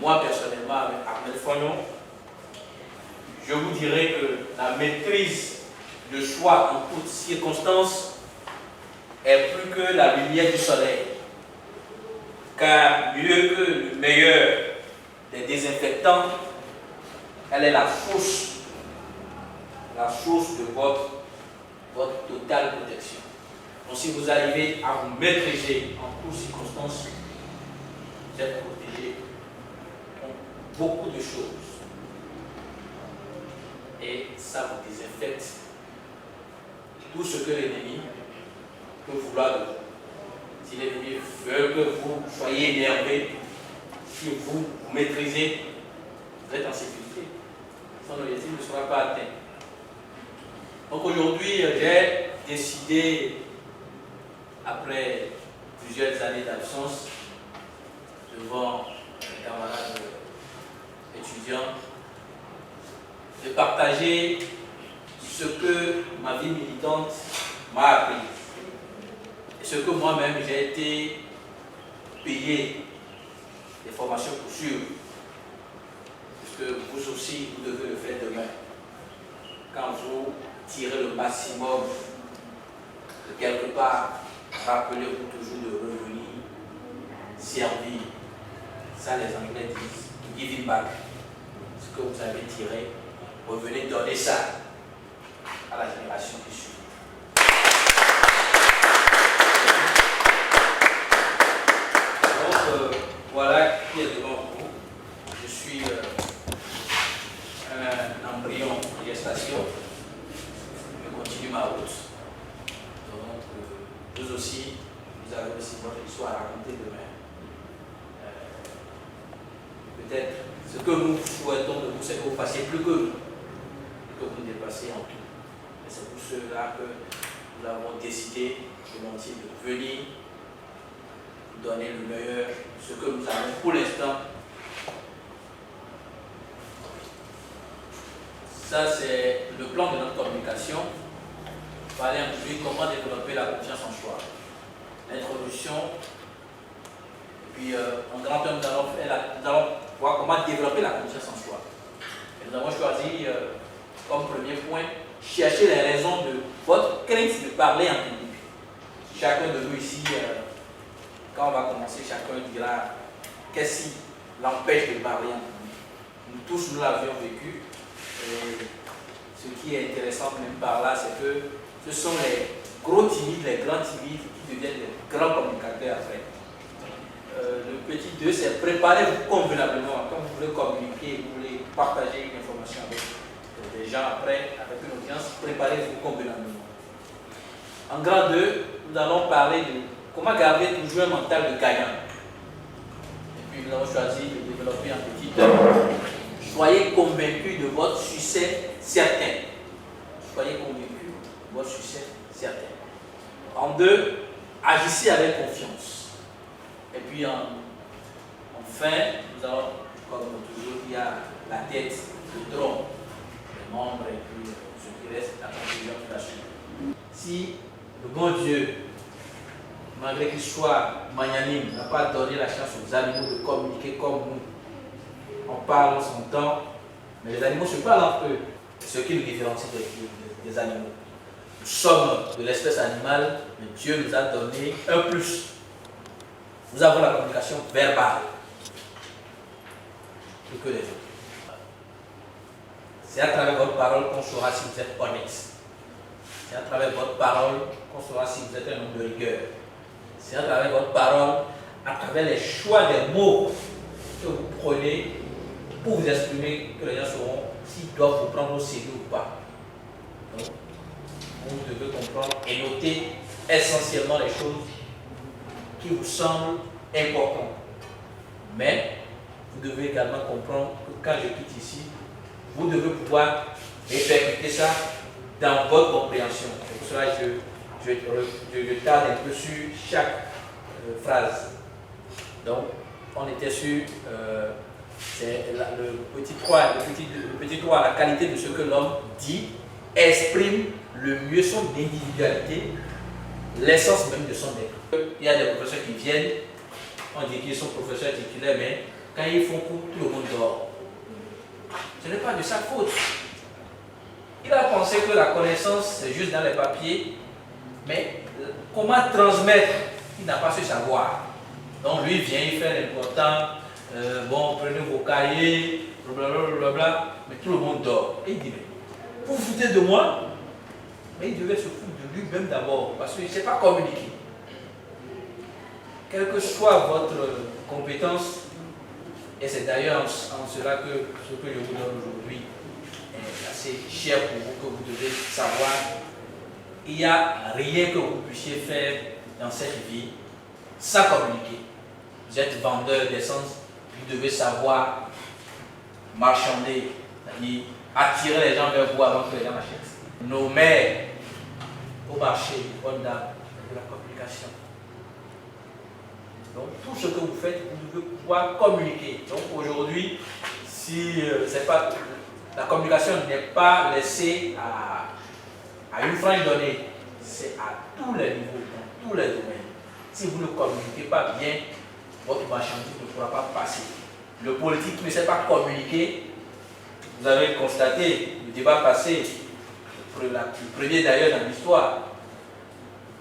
moi personnellement, avec Ahmed Fognon, je vous dirais que la maîtrise de soi en toutes circonstances est plus que la lumière du soleil. Car mieux que le meilleur des désinfectants, elle est la source de votre totale protection. Donc si vous arrivez à vous maîtriser en toutes circonstances, vous êtes protégé contre beaucoup de choses. Et ça vous désinfecte tout ce que l'ennemi peut vouloir de vous. Si l'ennemi veut que vous soyez énervé, si vous maîtrisez, vous êtes en sécurité. Son objectif ne sera pas atteint. Donc aujourd'hui, j'ai décidé, après plusieurs années d'absence, devant mes camarades étudiants, de partager ce que ma vie militante m'a appris et ce que moi-même j'ai été payé des formations pour suivre, puisque vous aussi vous devez le faire demain quand vous tirez le maximum de quelque part. Rappelez-vous toujours de revenir servir. Ça, les Anglais disent giving back. Ce que vous avez tiré, revenez donner ça à la génération qui suit. Donc, voilà qui est devant vous. Je suis un embryon de gestation. Je continue ma route. Donc, vous aussi, vous avez aussi votre histoire à raconter demain. Peut-être ce que nous souhaitons de vous, c'est que vous fassiez plus que nous, et que vous dépassiez en tout. Et c'est pour cela que nous avons décidé volontiers de venir donner le meilleur, ce que nous avons pour l'instant. Ça, c'est le plan de notre communication. On va aller introduire comment développer la confiance en soi. L'introduction, puis en grand terme, nous allons voir comment développer la confiance en soi. Et nous avons choisi comme premier point, chercher les raisons de votre crainte de parler en public. Chacun de nous ici, quand on va commencer, chacun dira qu'est-ce qui l'empêche de parler en public. Nous tous, nous l'avions vécu. Et ce qui est intéressant même par là, c'est que ce sont les gros timides, les grands timides qui deviennent les grands communicateurs après. Le petit 2, c'est préparez-vous convenablement. Quand vous voulez communiquer, vous voulez partager une information avec des gens après, avec une audience, préparez-vous convenablement. En grand 2, nous allons parler de comment garder toujours un mental de gagnant. Et puis nous avons choisi de développer un petit 2. Soyez convaincus de votre succès certain. Soyez convaincus de votre succès certain. En 2, agissez avec confiance. Et puis enfin, nous avons, comme toujours, il y a la tête, le tronc, les membres et puis ce qui reste, la conclusion de la suite. Si le bon Dieu, malgré qu'il soit magnanime, n'a pas donné la chance aux animaux de communiquer comme nous, on parle, on s'entend, mais les animaux se parlent entre eux. C'est ce qui nous différencie des animaux. Nous sommes de l'espèce animale, mais Dieu nous a donné un plus. Nous avons la communication verbale plus que les autres. C'est à travers votre parole qu'on saura si vous êtes honnête. C'est à travers votre parole qu'on saura si vous êtes un homme de rigueur. C'est à travers votre parole, à travers les choix des mots que vous prenez pour vous exprimer, que les gens sauront s'ils doivent vous prendre au sérieux ou pas. Donc, vous devez comprendre et noter essentiellement les choses qui vous semblent importantes. Mais vous devez également comprendre que quand je quitte ici, vous devez pouvoir répercuter ça dans votre compréhension. C'est pour cela que je tarde un peu sur chaque phrase. Donc, on était sur c'est le petit 3, la qualité de ce que l'homme dit, exprime le mieux son individualité, l'essence même de son être. Il y a des professeurs qui viennent, on dit qu'ils sont professeurs titulaires, mais Quand ils font cours, tout le monde dort. Ce n'est pas de sa faute. Il a pensé que la connaissance, c'est juste dans les papiers, mais comment transmettre, il n'a pas su savoir. Donc lui vient, il fait l'important, bon, prenez vos cahiers, blablabla, mais tout le monde dort. Et il dit, mais vous vous foutez de moi? Mais il devait se foutre de lui-même d'abord, parce qu'il ne sait pas communiquer. Quelle que soit votre compétence, et c'est d'ailleurs en cela que ce que je vous donne aujourd'hui est assez cher pour vous, que vous devez savoir. Il n'y a rien que vous puissiez faire dans cette vie sans communiquer. Vous êtes vendeur d'essence, vous devez savoir marchander, c'est-à-dire attirer les gens vers vous avant que les gens achètent. Nos mères au marché, bonne dame, de la communication. Donc tout ce que vous faites, vous devez pouvoir communiquer. Donc aujourd'hui, si c'est pas, la communication n'est pas laissée à une frange donnée, c'est à tous les niveaux, dans tous les domaines. Si vous ne communiquez pas bien, votre marchandise ne pourra pas passer. Le politique ne sait pas communiquer. Vous avez constaté le débat passé, le premier d'ailleurs dans l'histoire,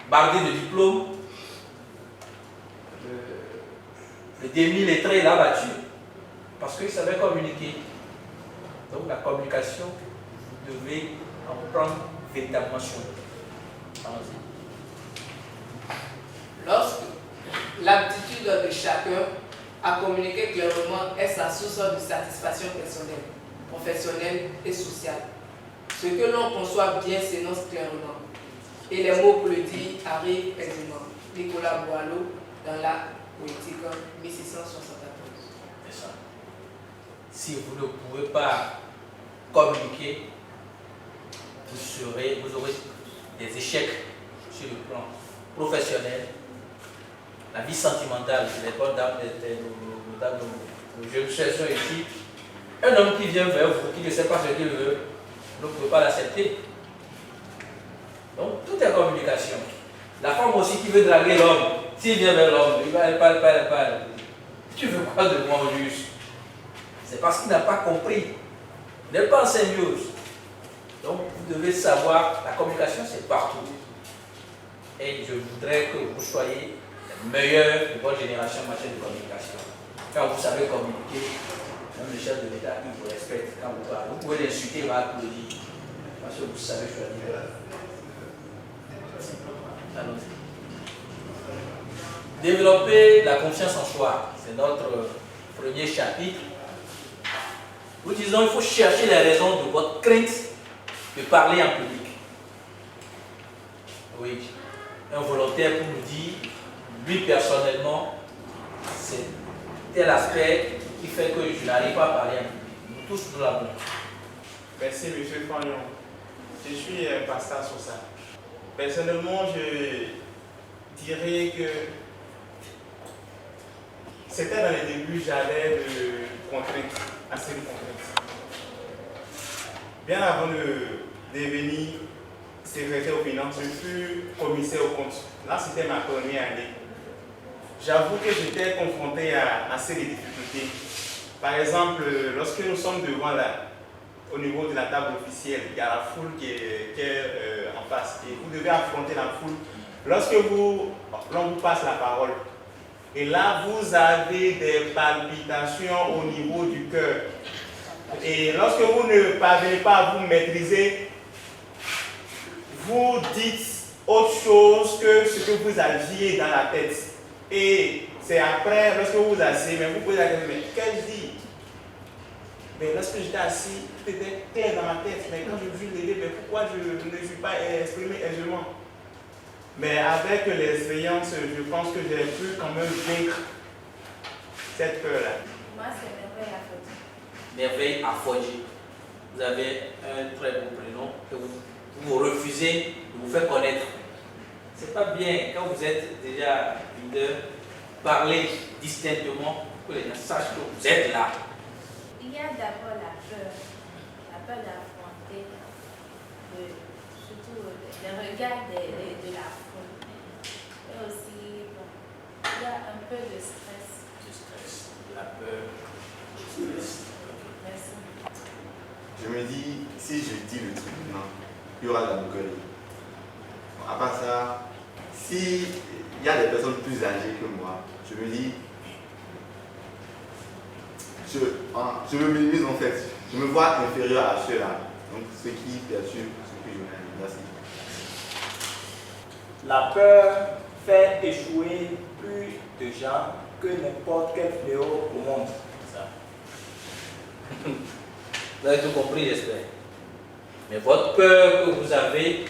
bardé de diplômes, le demi-lettré l'a battu parce qu'il savait communiquer. Donc la communication, vous devez en prendre véritablement soin. Lorsque l'aptitude de chacun à communiquer clairement est sa source de satisfaction personnelle, professionnelle et sociale. Ce que l'on conçoit bien s'énonce clairement. Et les mots pour le dire arrivent aisément. Nicolas Boileau dans la poétique 1674. C'est ça. Si vous ne pouvez pas communiquer, vous aurez des échecs sur le plan professionnel, la vie sentimentale, les bonnes dames, nos jeunes chercheurs ici. Un homme qui vient vers vous, qui ne sait pas ce qu'il veut, vous ne pouvez pas l'accepter. Donc, tout est communication. La femme aussi qui veut draguer l'homme, s'il vient vers l'homme, elle parle. Tu veux quoi de moi au juste? C'est parce qu'il n'a pas compris. Il n'est pas en symbiose. Donc, vous devez savoir, la communication, c'est partout. Et je voudrais que vous soyez les meilleurs de votre génération en matière de communication. Quand vous savez communiquer, même le chef de l'État, il vous respecte quand vous parlez. Vous pouvez l'insulter, il va applaudir. Parce que vous savez choisir. Allons-y. Développer la confiance en soi, c'est notre premier chapitre. Nous disons qu'il faut chercher les raisons de votre crainte de parler en public. Oui, un volontaire pour nous dire, lui personnellement, c'est tel aspect qui fait que je n'arrive pas à parler en public. Nous tous, nous l'avons. Merci, M. Fagnon. Je suis pasteur sur ça. Personnellement, je dirais que c'était dans les débuts, j'avais de contraintes, assez de contraintes. Bien avant de devenir secrétaire aux finances, je fus commissaire aux comptes. Là, c'était ma première année. J'avoue que j'étais confronté à assez de difficultés. Par exemple, lorsque nous sommes devant au niveau de la table officielle, il y a la foule qui est en face et vous devez affronter la foule. Lorsque l'on vous passe la parole, et là vous avez des palpitations au niveau du cœur. Et lorsque vous ne parvenez pas à vous maîtriser, vous dites autre chose que ce que vous aviez dans la tête. Et c'est après, lorsque vous vous asseyez, mais vous posez la question, mais qu'ai-je dit? Mais lorsque j'étais assis, tout était clair dans ma tête. Mais quand je vis lever, mais pourquoi je ne suis pas exprimé aisément? Mais avec l'expérience, je pense que j'ai pu quand même vaincre cette peur-là. Moi, c'est Merveille Afodji. Merveille Afodji. Vous avez un très beau prénom que vous refusez de vous faire connaître. C'est pas bien quand vous êtes déjà leader, parler distinctement, que les gens sachent que vous êtes là. Il y a d'abord la peur d'affronter, surtout le regard de la foule. Et aussi, bon, il y a un peu de stress. Du stress, de la peur. si je dis le truc maintenant, il y aura de la moquerie. Bon, à part ça, s'il y a des personnes plus âgées que moi, je me dis, je me minimise en fait, je me vois inférieur à ceux-là. Donc ce qui perturbe ce que je veux dire. Merci. La peur fait échouer plus de gens que n'importe quel fléau au monde. Ça. Vous avez tout compris, j'espère. Mais votre peur que vous avez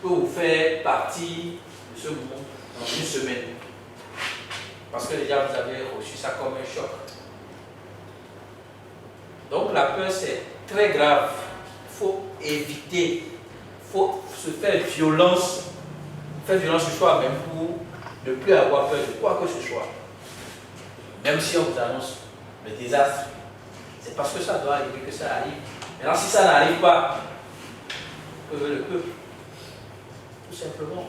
peut vous faire partie de ce monde dans une semaine. Parce que déjà vous avez reçu ça comme un choc. Donc la peur c'est très grave. Il faut éviter, il faut se faire violence sur soi-même pour ne plus avoir peur de quoi que ce soit. Même si on vous annonce le désastre, c'est parce que ça doit arriver que ça arrive. Maintenant si ça n'arrive pas, que veut le peuple? Tout simplement.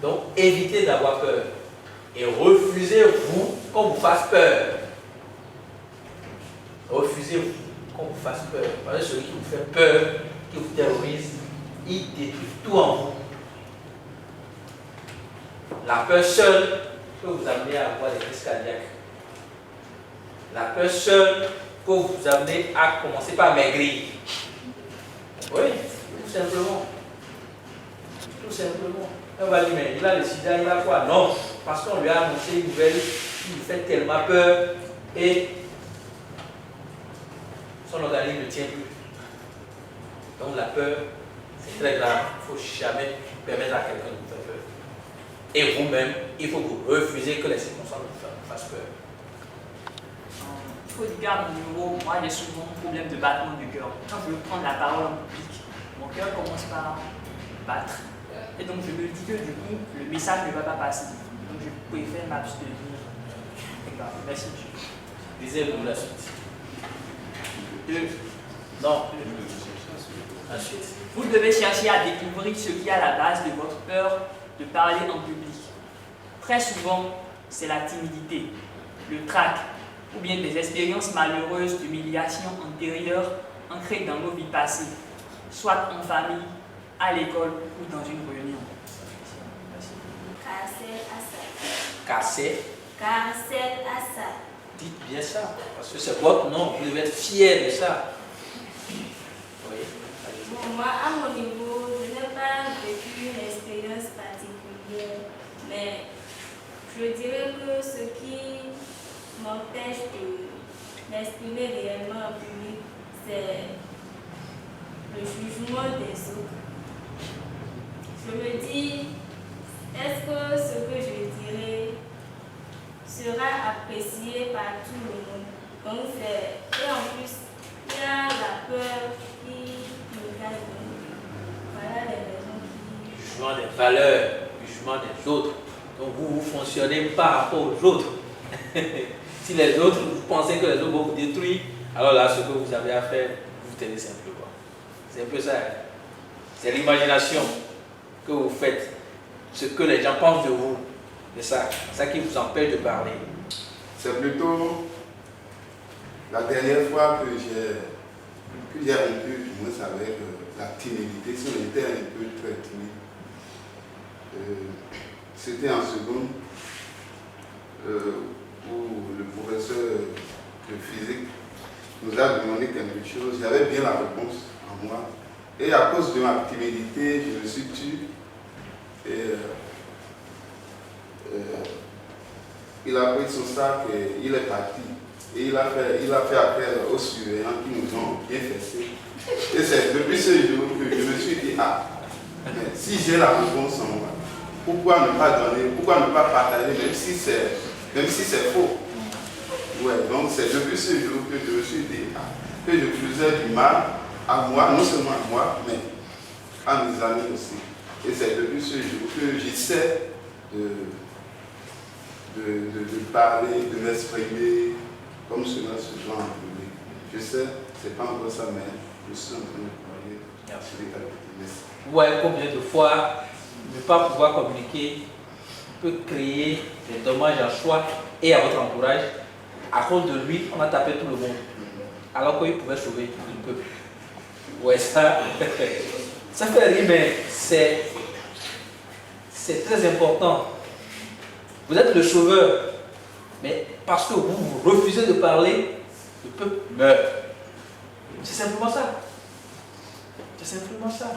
Donc évitez d'avoir peur. Et refusez-vous qu'on vous fasse peur. Refusez-vous qu'on vous fasse peur. Parce que celui qui vous fait peur, qui vous terrorise, il détruit tout en vous. La peur seule peut vous amener à avoir des crises cardiaques. La peur seule peut vous amener à commencer par maigrir. Oui, tout simplement. Tout simplement. On va dire, mais il a le sida, il a quoi? Non, parce qu'on lui a annoncé une nouvelle qui lui fait tellement peur et son organisme ne tient plus. Donc la peur, c'est très grave. Il ne faut jamais permettre à quelqu'un de vous faire peur. Et vous-même, il faut que vous refusez que les circonstances vous fassent peur. Il faut dire à mon niveau, moi j'ai souvent un problème de battement du cœur. Quand je veux prendre la parole en public, mon cœur commence par battre. Et donc je me dis que du coup, le message ne va pas passer. Donc je préfère m'abstenir. Merci monsieur. Lisez-vous la suite. Non. Ensuite. Vous devez chercher à découvrir ce qui est à la base de votre peur de parler en public. Très souvent, c'est la timidité, le trac, ou bien des expériences malheureuses d'humiliation antérieure ancrées dans nos vies passées, soit en famille, à l'école ou dans une réunion. Carcel Assad. Carcel Carcel Assad. Dites bien ça, parce que c'est votre nom, vous devez être fier de ça. Oui. Bon, moi, à mon niveau, je n'ai pas vécu une expérience particulière, mais je dirais que ce qui m'empêche de m'exprimer réellement en public, c'est le jugement des autres. Je me dis, est-ce que ce que je dirais sera apprécié par tout le monde? Donc et en plus, il y a la peur qui me cache. Voilà les raisons qui... Jugement des valeurs, jugement des autres. Donc vous fonctionnez par rapport aux autres. Si les autres, vous pensez que les autres vont vous détruire, alors là, ce que vous avez à faire, vous tenez simplement. C'est un peu ça. Hein? C'est l'imagination que vous faites. Ce que les gens pensent de vous. C'est ça qui vous empêche de parler. C'est plutôt la dernière fois que j'ai rompu, du moins avec la timidité, si on était un peu très timide. C'était en seconde où le professeur de physique nous a demandé quelque chose. J'avais bien la réponse en moi. Et à cause de ma timidité, je me suis tué. Et il a pris son sac et il est parti. Et il a fait appel aux surveillants qui nous ont bien fessés. Et c'est depuis ce jour que je me suis dit, mais si j'ai la réponse en moi, pourquoi ne pas donner, pourquoi ne pas partager, même si c'est faux. Ouais, donc c'est depuis ce jour que je me suis dit que je faisais du mal à moi, non seulement à moi, mais à mes amis aussi. Et c'est depuis ce jour que j'essaie de parler, de m'exprimer comme cela se doit en public. Je sais, c'est pas encore ça, mais je suis en train de parler sur les qualités. Vous voyez combien de fois ne pas pouvoir communiquer peut créer des dommages à soi et à votre entourage. À cause de lui, on a tapé tout le monde. Alors qu'il pouvait sauver tout le peuple. Ouais, ça fait rire, mais c'est très important. Vous êtes le sauveur, mais parce que vous refusez de parler, le peuple meurt. C'est simplement ça. C'est simplement ça.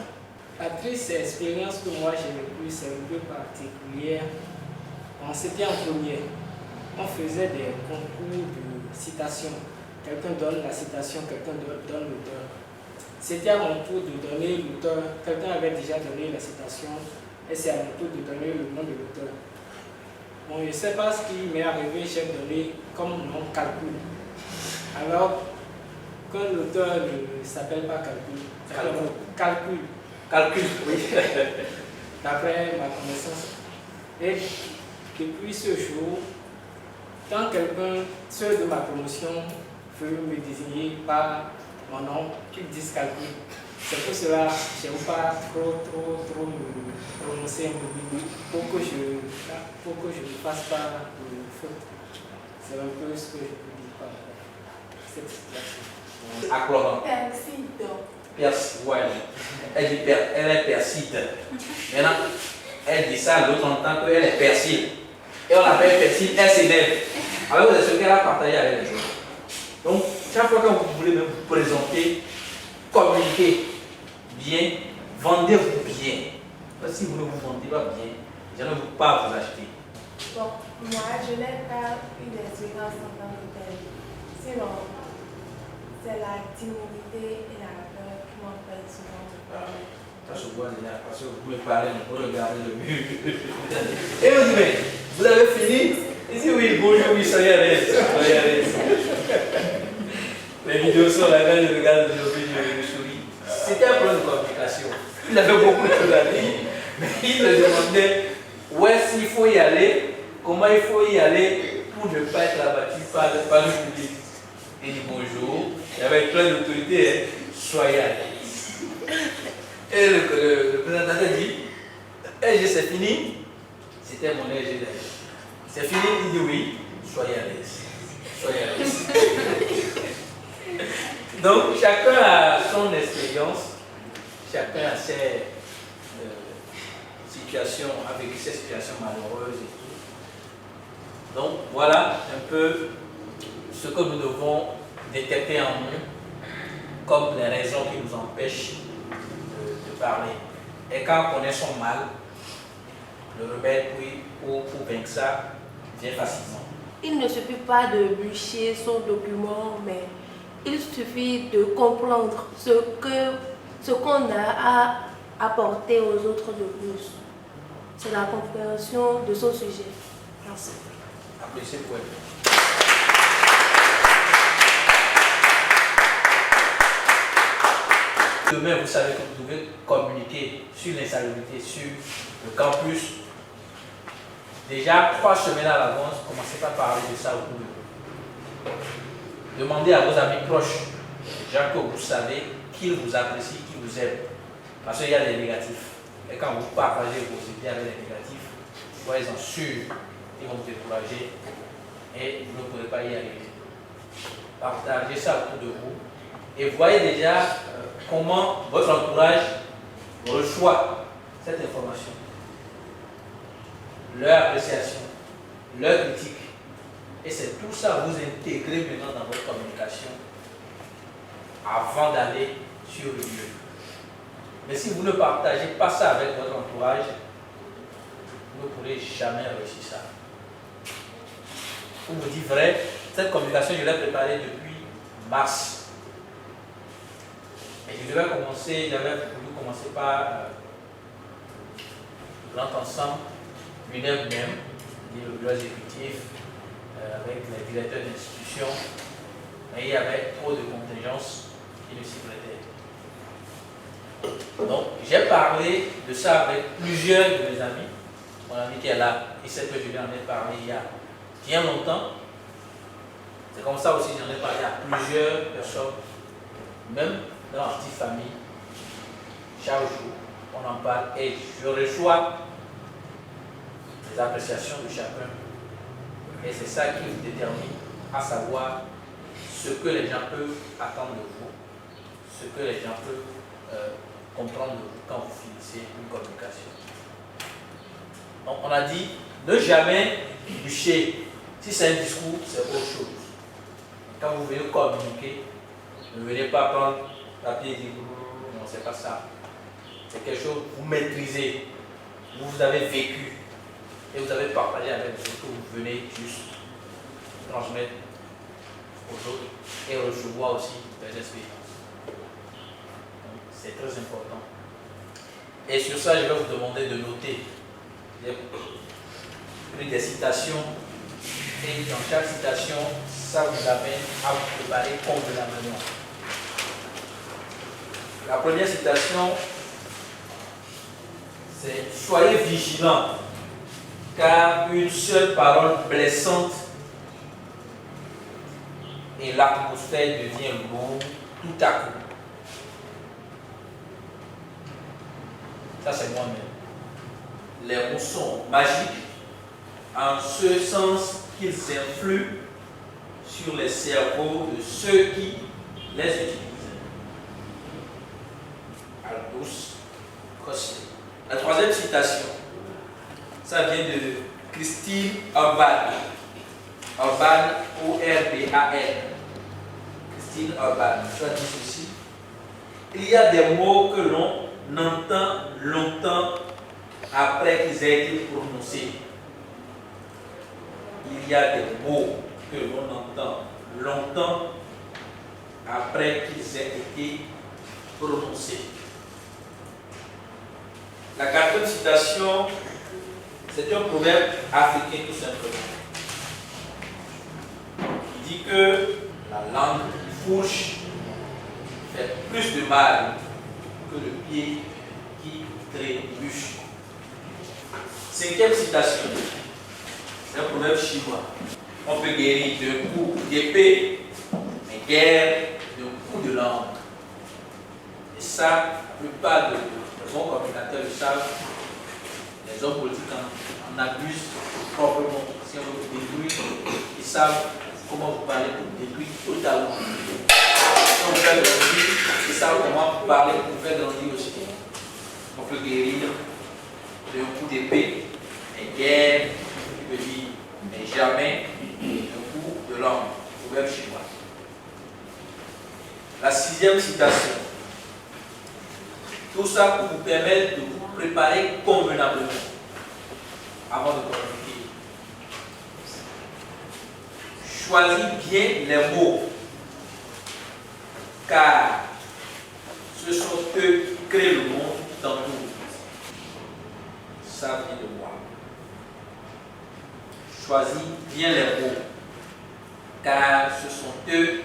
La triste expérience que moi j'ai vécue, c'est un peu particulière. C'était en première. On faisait des concours de citation. Quelqu'un donne la citation, quelqu'un donne l'auteur. C'était à mon tour de donner l'auteur. Quelqu'un avait déjà donné la citation et c'est à mon tour de donner le nom de l'auteur. Bon, je ne sais pas ce qui m'est arrivé, j'ai donné comme nom calcul. Alors que l'auteur ne s'appelle pas calcul. Calcul. Calcul, oui. D'après ma connaissance. Et depuis ce jour, quand quelqu'un, ceux de ma promotion, veut me désigner par mon nom, qu'ils disent calcul. C'est pour cela que je n'aime pas trop me prononcer un peu pour que je ne fasse pas de faute. C'est un peu ce que je peux dire par cette situation. Acclamant. Ouais. Elle est perside. Maintenant, elle dit ça, l'autre entend qu'elle est persile. Et on l'appelle persile, elle s'élève. Alors, c'est ce qu'elle a partagé avec les autres. Donc, chaque fois que vous voulez même vous présenter, communiquez bien, vendez-vous bien. Parce que si vous ne vous vendez pas bien, je ne veux pas vous acheter. Bon, moi, je n'ai pas eu d'expérience en tant que telle. Sinon, c'est la timidité et la peur qui m'empêchent souvent de parler. Ça se voit déjà, parce que vous pouvez parler, vous regardez le mur. Et vous dites, mais vous avez fini? Il dit oui, bonjour, oui, soyez à l'aise. Soyez à l'aise. Les vidéos sont là, quand je regarde je souris. C'était un problème de communication. Il avait beaucoup de choses à dire, mais il me demandait où est-ce qu'il faut y aller, comment il faut y aller pour ne pas être abattu par le public. Il dit bonjour, il y avait plein d'autorités, hein. Soyez à l'aise. Et le présentateur dit, c'est fini. C'était mon EG d'ailleurs. C'est fini, il dit oui, soyez à l'aise. Soyez à l'aise. Donc, chacun a son expérience, chacun a ses situations, avec ses situations malheureuses et tout. Donc, voilà un peu ce que nous devons détecter en nous comme les raisons qui nous empêchent de parler. Et quand on connaît son mal, le remède pour vaincre ça vient facilement. Il ne suffit pas de bûcher son document, mais il suffit de comprendre ce qu'on a à apporter aux autres de plus. C'est la compréhension de son sujet. Merci. Applaudissez pour elle. Demain, vous savez que vous devez communiquer sur l'insalubrité, sur le campus. Déjà 3 semaines à l'avance, commencez pas à parler de ça autour de vous. Demandez à vos amis proches, les gens que vous savez, qu'ils vous apprécient, qu'ils vous aiment. Parce qu'il y a des négatifs. Et quand vous partagez vos idées avec les négatifs, soyez-en sûrs, ils vont vous décourager et vous ne pourrez pas y arriver. Partagez ça autour de vous et voyez déjà comment votre entourage reçoit cette information. Leur appréciation, leur critique. Et c'est tout ça, vous intégrez maintenant dans votre communication avant d'aller sur le lieu. Mais si vous ne partagez pas ça avec votre entourage, vous ne pourrez jamais réussir ça. Pour vous dire vrai, cette communication, je l'ai préparée depuis mars. Et je devais commencer, j'avais voulu commencer par le grand ensemble, l'UNEV même, le bureau exécutif, avec les directeurs d'institutions, mais il y avait trop de contingences qui ne s'y prêtaient. Donc, j'ai parlé de ça avec plusieurs de mes amis. Mon ami qui est là, il sait que je lui en ai parlé il y a bien longtemps. C'est comme ça aussi, j'en ai parlé à plusieurs personnes, même dans la petite famille. Chaque jour, on en parle et je reçois les appréciations de chacun. Et c'est ça qui vous détermine à savoir ce que les gens peuvent attendre de vous, ce que les gens peuvent comprendre quand vous finissez une communication. Donc on a dit, ne jamais bûcher. Si c'est un discours, c'est autre chose. Quand vous venez communiquer, ne venez pas prendre papier et dire non, c'est pas ça. C'est quelque chose que vous maîtrisez, vous avez vécu et vous avez partagé avec vous que vous venez juste transmettre aux autres et recevoir aussi des expériences. C'est très important. Et sur ça, je vais vous demander de noter des citations. Et dans chaque citation, ça vous amène à vous préparer convenablement. La première citation, c'est « Soyez vigilants, car une seule parole blessante et l'atmosphère devient lourde tout à coup. » Ça, c'est moi-même. Les mots sont magiques en ce sens qu'ils influent sur les cerveaux de ceux qui les utilisent. Aldous Huxley. La troisième citation, ça vient de Christine Urban. Urban, O-R-B-A-N. Christine Urban. Ça dit ceci. Il y a des mots que l'on entend longtemps après qu'ils aient été prononcés. Il y a des mots que l'on entend longtemps après qu'ils aient été prononcés. La quatrième citation, c'est un proverbe africain tout simplement. Il dit que la langue qui fourche fait plus de mal que le pied qui trébuche. Cinquième citation, c'est un proverbe chinois. On peut guérir d'un coup d'épée, mais guère d'un coup de langue. Et ça, la plupart de bons communicateurs le savent. Les hommes politiques en abusent proprement. Si on veut vous détruire, ils savent comment vous parler pour vous détruire totalement. Si on fait grandir, ils savent comment vous parler pour vous faire grandir aussi. On peut guérir d'un coup d'épée, mais guère, je veux dire, mais jamais d'un coup de langue. Proverbe chinois. La sixième citation. Tout ça pour vous permettre de vous préparer convenablement avant de communiquer. Choisis bien les mots, car ce sont eux qui créent le monde qui t'entoure. Ça vient de moi. Choisis bien les mots, car ce sont eux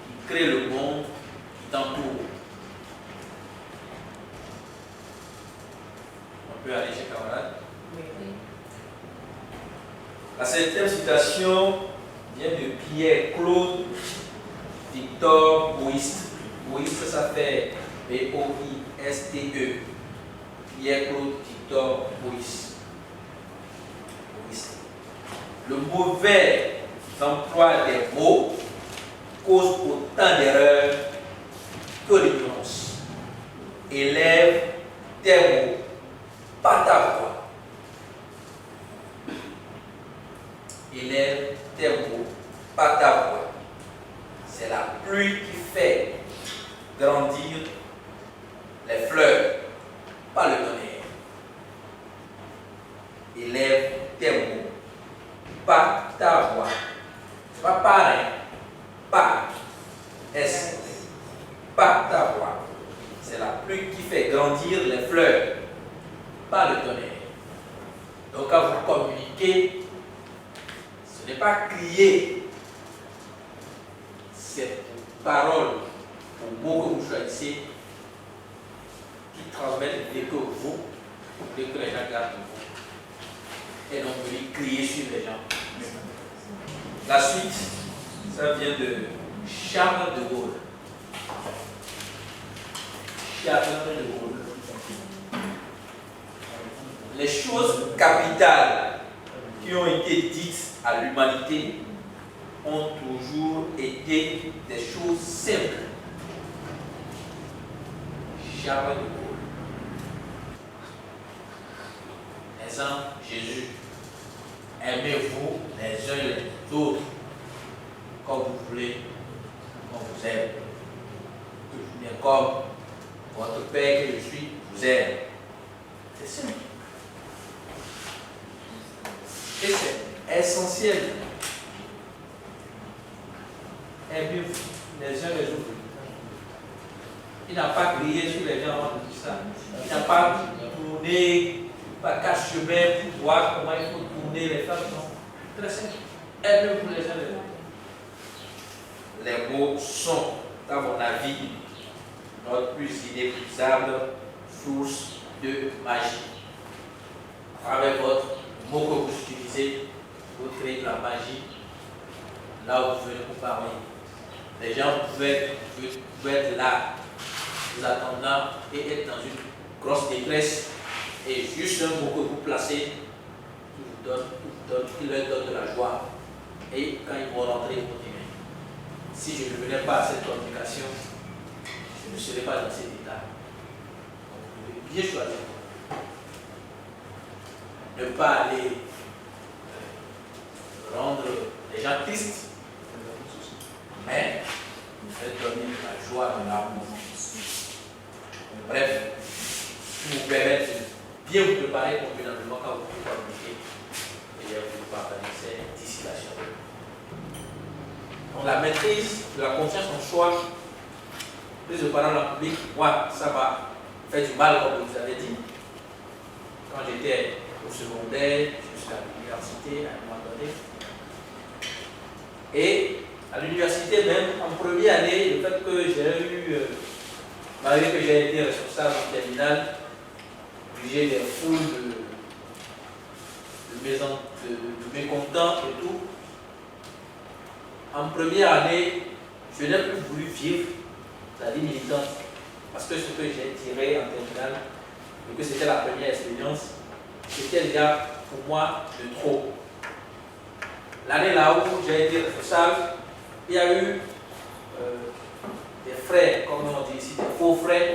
qui créent le monde qui t'entoure. On peut aller chez camarade. La septième citation vient de Pierre-Claude Victor Boïste. Boïste, ça fait B-O-I-S-T-E. Pierre-Claude Victor Boïste. Le mauvais emploi des mots cause autant d'erreurs que de nuances. Élève tes mots, pas ta voix. Élève tes mots, pas ta voix. C'est la pluie qui fait grandir les fleurs, pas le tonnerre. Élève tes mots, pas ta voix. C'est pas pareil. Pas. S. Pas ta voix. C'est la pluie qui fait grandir les fleurs, pas le tonnerre. Donc quand vous communiquez, ce n'est pas crier. C'est vos paroles, vos mots que vous choisissez, qui transmettent l'idée que vous voulez que les gens gardent de vous. Et donc vous voulez crier sur les gens. La suite, ça vient de Charles de Gaulle. Charles de Gaulle. Les choses capitales qui ont été dites à l'humanité ont toujours été des choses simples. Charles de Gaulle. Exemple, Jésus. Aimez-vous les uns les autres comme vous voulez, comme vous aime. Bien comme votre Père que je suis vous aime. C'est simple. Et c'est essentiel. Aimez-vous les uns les autres. Il n'a pas crié sur les gens avant de dire ça. Il n'a pas tourné par quatre chemins pour voir comment il faut tourner les femmes. Non. Très simple. Aimez-vous les uns les autres. Les mots sont, à mon avis, notre plus inépuisable source de magie. Avec votre mot que vous utilisez, vous créez de la magie là où vous venez pour parler. Les gens pouvaient être là, vous attendant et être dans une grosse détresse, et juste un mot que vous placez, qui leur donne de la joie. Et quand ils vont rentrer, ils vont dire, si je ne venais pas à cette communication, je ne serais pas dans cet état. Donc, vous devez bien choisir. Ne pas aller rendre les gens tristes, mais leur donner de la joie, de l'amour. Bref, pour vous permettre de bien vous préparer convenablement quand vous pouvez communiquer et vous partager ces distillations. Donc la maîtrise de la confiance en soi, prise de parole en public, moi, ça m'a fait du mal, comme vous avez dit. Quand j'étais au secondaire, jusqu'à l'université, à un moment donné. Et à l'université même, en première année, le fait que j'ai eu, malgré que j'ai été responsable en terminale, j'ai des foules de mécontents et tout. En première année, je n'ai plus voulu vivre la vie militante. Parce que ce que j'ai tiré en terminale, et que c'était la première expérience, c'était déjà pour moi de trop. L'année là où j'ai été responsable, il y a eu des frais, comme on dit ici, des faux frais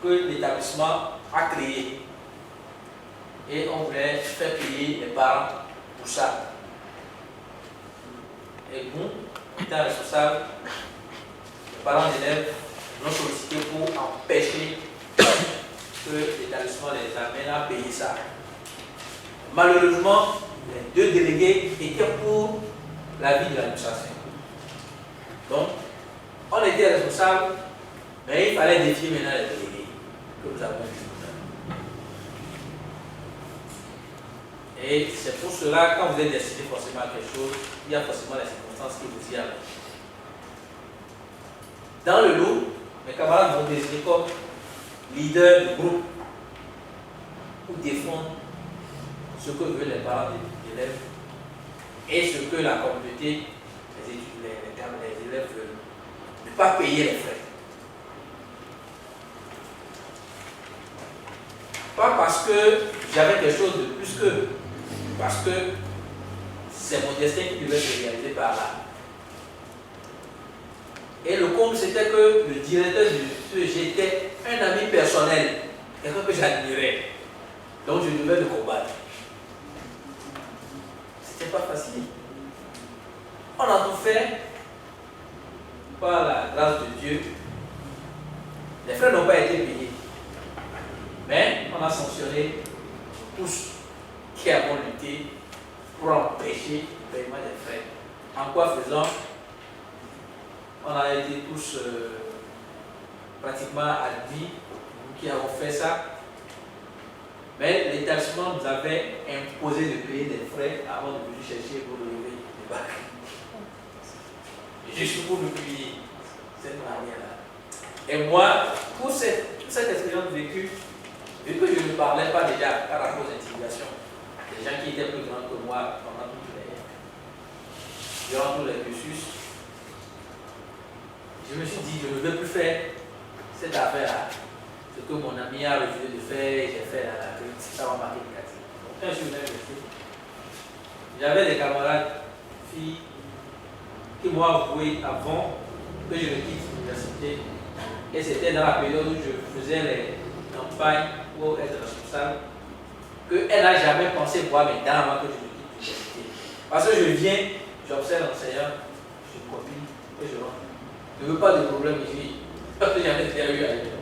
que l'établissement a créés. Et on voulait faire payer les parents pour ça. Et nous, étant responsables, les parents d'élèves nous ont sollicité pour empêcher que l'établissement les amène à payer ça. Malheureusement, les deux délégués étaient pour la vie de l'administration. Donc, on était responsables, mais il fallait défier maintenant les délégués que nous avons vus. Et c'est pour cela, quand vous êtes destiné forcément à quelque chose, il y a forcément les circonstances qui vous y amènent. Dans le lot, mes camarades vont désigner comme leader du groupe pour défendre ce que veulent les parents des élèves et ce que la communauté, les élèves veulent. Ne pas payer les frais. Pas parce que j'avais quelque chose de plus qu'eux, parce que c'est mon destin qui devait se réaliser par là. Et le comble, c'était que le directeur du CEG était un ami personnel, quelqu'un que j'admirais. Donc je devais le combattre. C'était pas facile. On a tout fait par la grâce de Dieu. Les frais n'ont pas été payés. Mais on a sanctionné tous qui avons lutté pour empêcher le paiement des frais. En quoi faisant, on a été tous pratiquement admis, nous qui avons fait ça. Mais l'établissement nous avait imposé de payer des frais avant de venir chercher pour lever les bacs. Juste pour nous payer cette manière-là. Et moi, pour cette expérience vécue, vu que je ne parlais pas déjà par rapport aux intimidations, des gens qui étaient plus grands que moi durant tous les cursus, je me suis dit, je ne veux plus faire cette affaire-là. Ce que mon ami a refusé de faire, j'ai fait là, ça m'a marqué négatif. Donc, un jour, j'avais des camarades, filles, qui m'ont avoué avant que je ne quitte l'université Et c'était dans la période où je faisais les campagnes pour être responsable qu'elle n'a jamais pensé voir mes dents avant que je me quitte l'université. Parce que je viens, j'observe l'enseignant, je copie et je rentre. Je ne veux pas de problème ici. Parce que j'avais déjà eu ailleurs.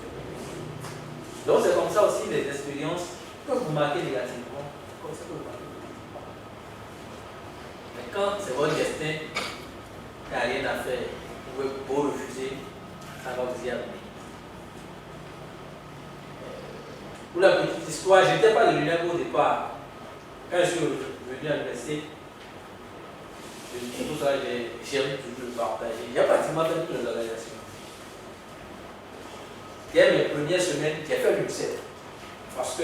Donc c'est comme ça aussi les expériences peuvent vous marquer négativement. Comme ça peut vous marquer. Mais quand c'est votre destin, il n'y a rien à faire. Vous pouvez beau refuser, ça va vous y amener. Pour la petite histoire, je n'étais pas de l'UNEM au départ. Quand je suis venu à l'université, tout ça, j'ai toujours le partager. Il y a pratiquement fait toutes les organisations. Dès mes premières semaines, j'ai fait l'UNICEF. Parce que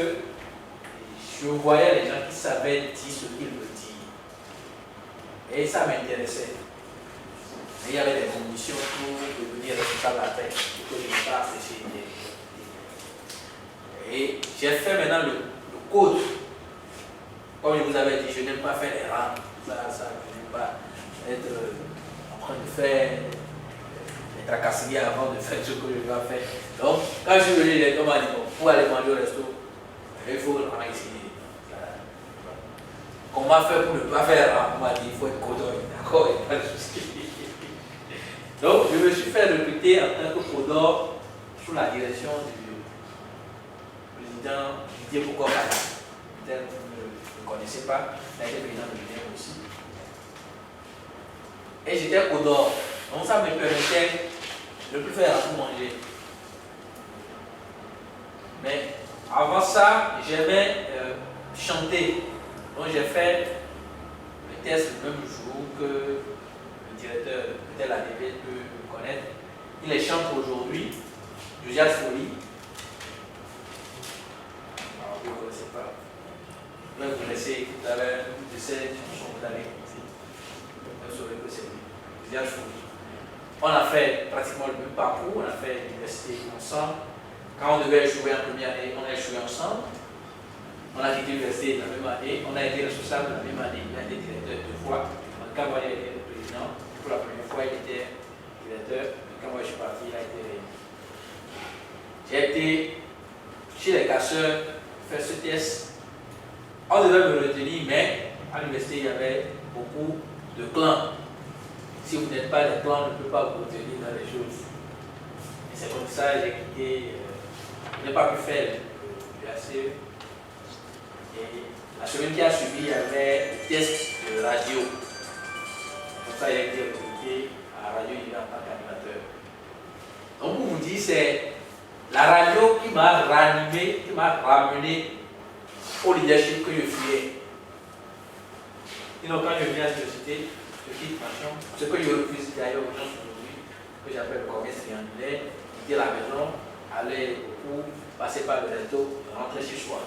je voyais les gens qui savaient dire ce qu'ils me disent. Et ça m'intéressait. Mais il y avait des conditions pour devenir responsable à terre, pour que je ne pas sécher. Et j'ai fait maintenant le code. Comme je vous avais dit, je n'aime pas faire les rangs. Ça, je n'aime pas être en train de faire des tracasseries avant de faire ce que je dois faire. Donc, quand je suis venu, les gens m'ont dit, bon, pour aller manger au resto, il faut le rang ici. Comment faire pour ne pas faire rang? On m'a dit, il faut être codeur. D'accord, il n'y a pas de souci. Donc, je me suis fait recruter en tant que codeur sous la direction du président Didier Bokobala. Peut-être que vous ne le connaissez pas, il a été président de l'UNEM aussi. Et j'étais codeur. Donc ça me permettait de ne plus faire à tout manger. Mais avant ça, j'aimais chanter. Donc j'ai fait le test le même jour que le directeur, peut-être la DB peut me connaître. Il les chante aujourd'hui, Josias Folie. Alors vous ne connaissez pas. Je vais vous laisser tout à l'heure de ces chansons, vous allez écouter. Vous saurez que c'est lui. Josias Folie. On a fait pratiquement le même parcours, on a fait l'université ensemble. Quand on devait échouer en première année, on a échoué ensemble. On a quitté l'université la même année, on a été responsable la même année, il a été directeur 2 fois. Quand moi il était le président, pour la première fois il était directeur, quand moi je suis parti, il a été réélu. J'ai été chez les casseurs, faire ce test. On devait me retenir, mais à l'université il y avait beaucoup de clans. Si vous n'êtes pas des clans, on ne peut pas vous retenir dans les choses. Et c'est comme ça que j'ai quitté, je n'ai pas pu faire le ACE. Et la semaine qui a suivi, il y avait le test de radio. Comme ça, il a été recruté à la radio, il est en tant qu'animateur. Donc, pour vous dire, c'est la radio qui m'a ranimé, qui m'a ramené au leadership que je fuyais. Sinon, quand je viens à l'université, je quitte ma chambre. Ce que je refuse d'ailleurs aux gens aujourd'hui, que j'appelle le commerce triangulaire, quitter la maison, aller au cours, passer par le resto, rentrer chez soi.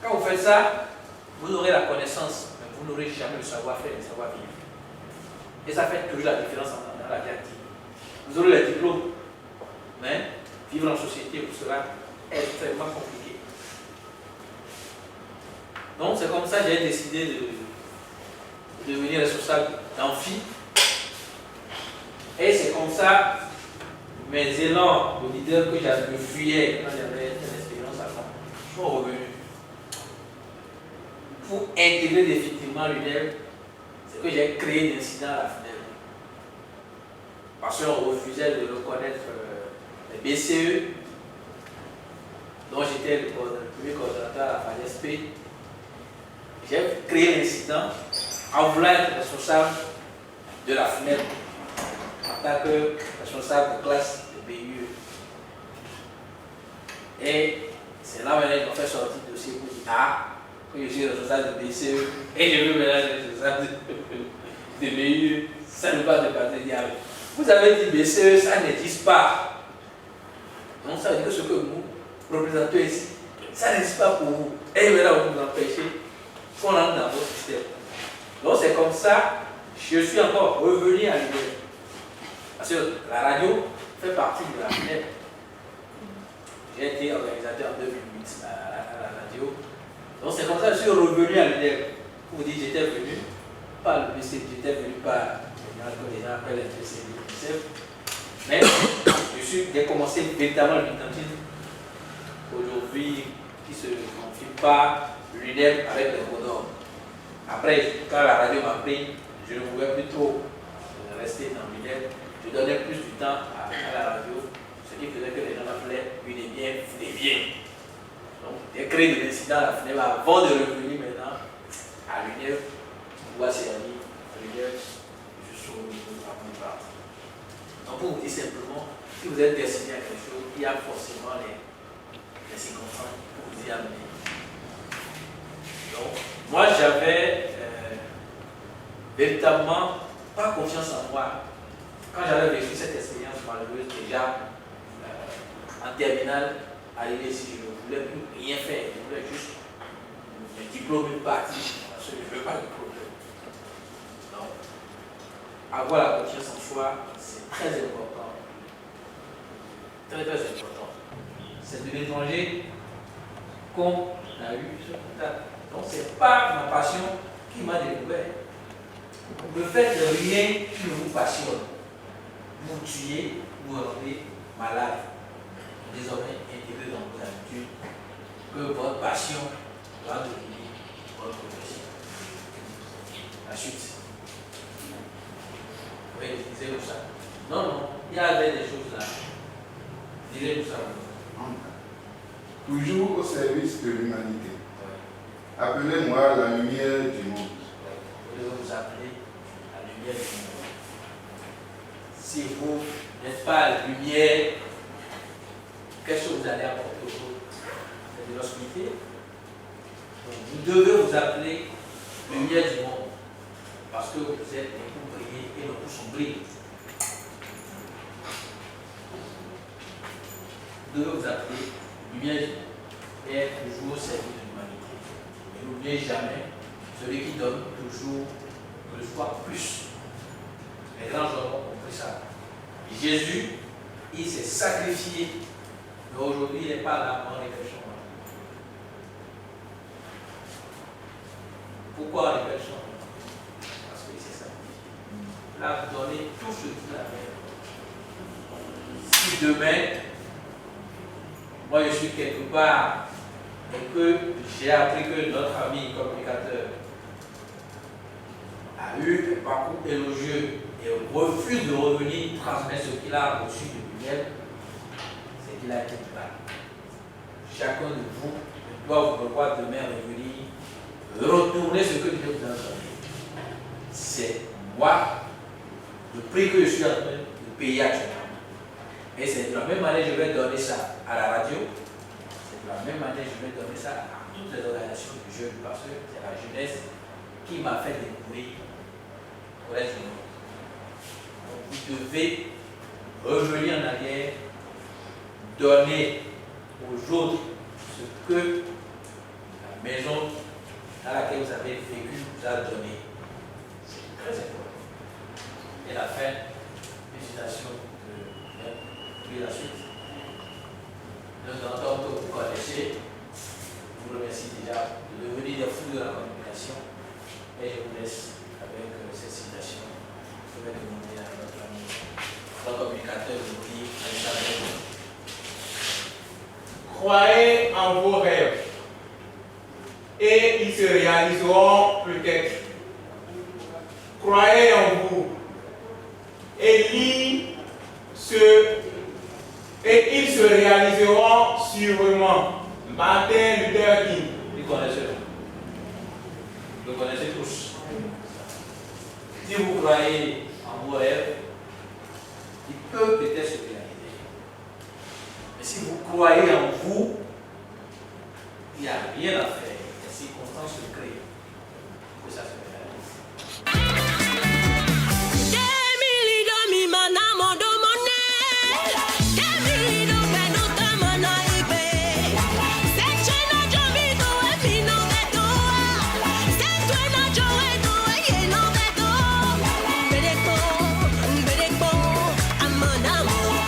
Quand vous faites ça, vous aurez la connaissance, mais vous n'aurez jamais le savoir-faire, le savoir-vivre. Et ça fait toujours la différence dans la vie active. Vous aurez les diplômes, mais vivre en société pour cela est extrêmement compliqué. Donc c'est comme ça que j'ai décidé de devenir responsable d'amphi. Et c'est comme ça mes élans de leader que j'avais fuyé quand j'avais une expérience avant sont revenus. Pour intégrer définitivement l'UNEM, c'est que j'ai créé d'incidents à la FNEL. Parce qu'on refusait de reconnaître les BCE, dont j'étais le premier coordonnateur à la FADESP. J'ai créé l'incident en voulant être responsable de la FNEL en tant que responsable de classe de BUE. Et c'est là maintenant qu'ils m'ont fait sortir le dossier pour dire que je suis responsable de BCE et je veux maintenant être responsable de BUE. Ça ne va pas dépasser le diable. Vous avez dit BCE, ça n'existe pas. Donc ça veut dire que ce que vous représentez ici, ça n'existe pas pour vous. Et maintenant vous nous empêchez qu'on entre dans votre système. Donc c'est comme ça, je suis encore revenu à l'idée. Parce que la radio fait partie de la FNEP. J'ai été organisateur en 2008 à la radio. Donc c'est comme ça que je suis revenu à l'UNEM. Vous dites j'étais venu par le PCD, j'étais venu par les gens appellent les PCD, mais je j'ai commencé véritablement le militantisme aujourd'hui qui ne se confine pas l'UNEP avec le Condor. Après, quand la radio m'a pris, je ne pouvais plus trop rester dans l'UNEP. Je donnais plus du temps à la radio, ce qui faisait que les gens m'appelaient une bien, des bien. Donc, j'ai créé de l'incident à la FNEB avant de revenir maintenant à l'UNEP, voici à l'UNEP, je suis au niveau de la plupart. Donc, pour vous dire simplement, si vous êtes destiné à quelque chose, il y a forcément les circonstances pour vous y amener. Donc, moi, j'avais véritablement pas confiance en moi. Quand j'avais vécu cette expérience malheureuse, déjà en terminale, arrivé ici, je ne voulais plus rien faire. Je voulais juste un diplôme, une partie, parce que je ne veux pas de problème. Donc, avoir la confiance en soi, c'est très important. Très, très important. C'est de l'étranger qu'on a eu ce contact. Donc, ce n'est pas ma passion qui m'a découvert. Le fait de rien qui ne vous passionne, vous tuez, vous rendez malade. Désormais, intégrez dans vos habitudes que votre passion va devenir votre profession. La suite. Oui, disez-vous ça. Non, non, il y avait des choses là. Disez-vous ça. Toujours au service de l'humanité. Appelez-moi la lumière du monde. Vous devez vous appeler la lumière du monde. Si vous n'êtes pas la lumière, qu'est-ce que vous allez apporter aux autres? C'est de l'hospitalité. Donc vous devez vous appeler lumière du monde. Parce que vous êtes pour briller et non pour sombrer. Vous devez vous appeler lumière du monde et être toujours au service de l'humanité. Et n'oubliez jamais, celui qui donne toujours reçoit plus. Les grands hommes ont compris ça. Et Jésus, il s'est sacrifié, mais aujourd'hui il n'est pas là en réflexion. Pourquoi en réflexion? Parce qu'il s'est sacrifié. Il a donné tout ce qu'il avait. Si demain, moi je suis quelque part et que j'ai appris que notre ami communicateur a eu un parcours élogieux et refuse de revenir transmettre ce qu'il a reçu de lui-même, c'est qu'il a été plat. Chacun de vous doit vous revoir demain revenir, retourner ce que Dieu vous a donné. C'est moi, le prix que je suis en train de payer actuellement. Et c'est de la même manière que je vais donner ça à la radio, c'est de la même manière que je vais donner ça à toutes les organisations de jeunes, parce que c'est la jeunesse qui m'a fait découvrir pour être humain. Donc vous devez revenir en arrière, donner aux autres ce que la maison dans laquelle vous avez vécu vous a donné. C'est très important. Et la fin, une citation puis la suite. Le grand homme que vous connaissez, je vous remercie déjà de devenir des fous de la communication. Et je vous laisse avec cette citation. Je vais demander à notre ami, notre communicateur, de nous dire Croyez en vos rêves et ils se réaliseront peut-être. Croyez en vous et ils se réaliseront sûrement. Martin Luther King. Vous connaissez, vous connaissez tous. Si vous croyez en vos rêves, ils peuvent peut-être se réaliser. Mais si vous croyez en vous, il n'y a rien à faire.